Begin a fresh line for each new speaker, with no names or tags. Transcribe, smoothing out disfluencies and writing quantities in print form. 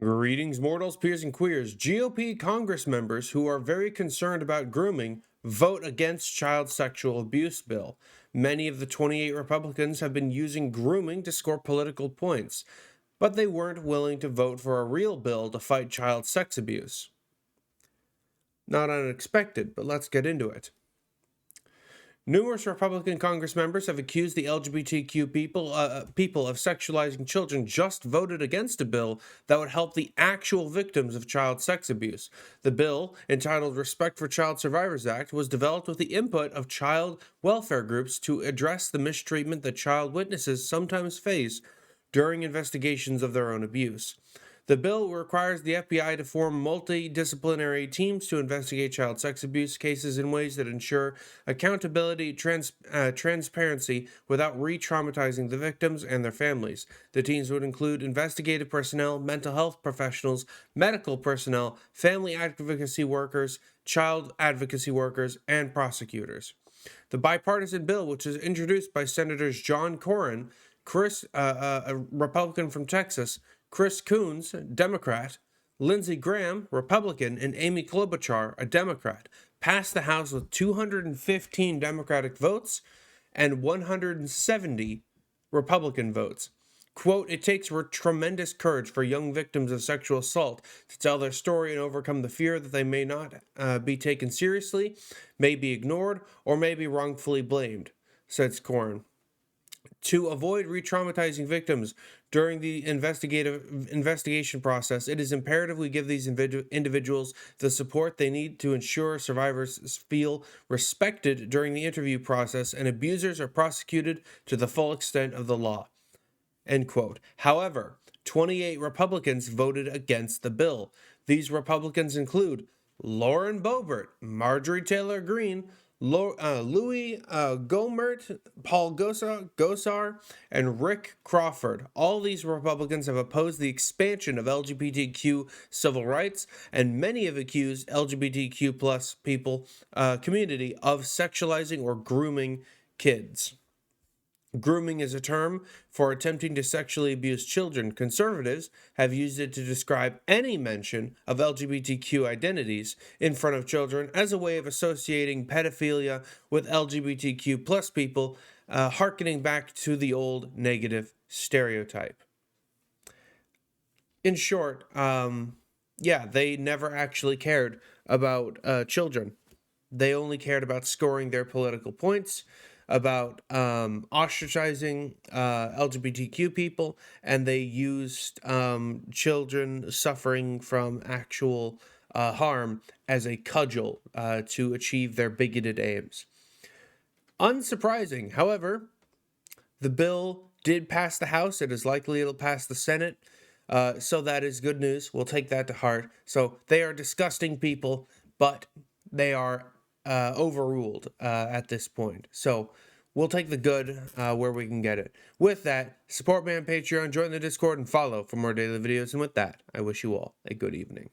Greetings, mortals, peers, and queers. GOP Congressmembers who are very concerned about grooming vote against child sexual abuse bill. Many of the 28 Republicans have been using grooming to score political points, but they weren't willing to vote for a real bill to fight child sex abuse. Not unexpected, but let's get into it. Numerous Republican Congress members have accused the LGBTQ people of sexualizing children. Just voted against a bill that would help the actual victims of child sex abuse. The bill, entitled Respect for Child Survivors Act, was developed with the input of child welfare groups to address the mistreatment that child witnesses sometimes face during investigations of their own abuse. The bill requires the FBI to form multidisciplinary teams to investigate child sex abuse cases in ways that ensure accountability, transparency, without re-traumatizing the victims and their families. The teams would include investigative personnel, mental health professionals, medical personnel, family advocacy workers, child advocacy workers, and prosecutors. The bipartisan bill, which was introduced by Senators John Cornyn, a Republican from Texas, Chris Coons, Democrat, Lindsey Graham, Republican, and Amy Klobuchar, a Democrat, passed the House with 215 Democratic votes and 170 Republican votes. Quote, "It takes tremendous courage for young victims of sexual assault to tell their story and overcome the fear that they may not be taken seriously, may be ignored, or may be wrongfully blamed," said Cornyn. To avoid re-traumatizing victims during the investigation process, it is imperative we give these individuals the support they need to ensure survivors feel respected during the interview process and abusers are prosecuted to the full extent of the law. End quote. However, 28 Republicans voted against the bill. These Republicans include Lauren Boebert, Marjorie Taylor Greene, Louis Gohmert, Paul Gosar, and Rick Crawford. All these Republicans have opposed the expansion of LGBTQ civil rights, and many have accused LGBTQ plus community of sexualizing or grooming kids. Grooming is a term for attempting to sexually abuse children. Conservatives have used it to describe any mention of LGBTQ identities in front of children as a way of associating pedophilia with LGBTQ plus people, hearkening back to the old negative stereotype. In short, they never actually cared about children. They only cared about scoring their political points, about ostracizing LGBTQ people, and they used children suffering from actual harm as a cudgel to achieve their bigoted aims. Unsurprising, however, the bill did pass the House. It is likely it'll pass the Senate. So that is good news. We'll take that to heart. So they are disgusting people, but they are overruled at this point. So we'll take the good where we can get it. With that, support me on Patreon, join the Discord, and follow for more daily videos. And with that, I wish you all a good evening.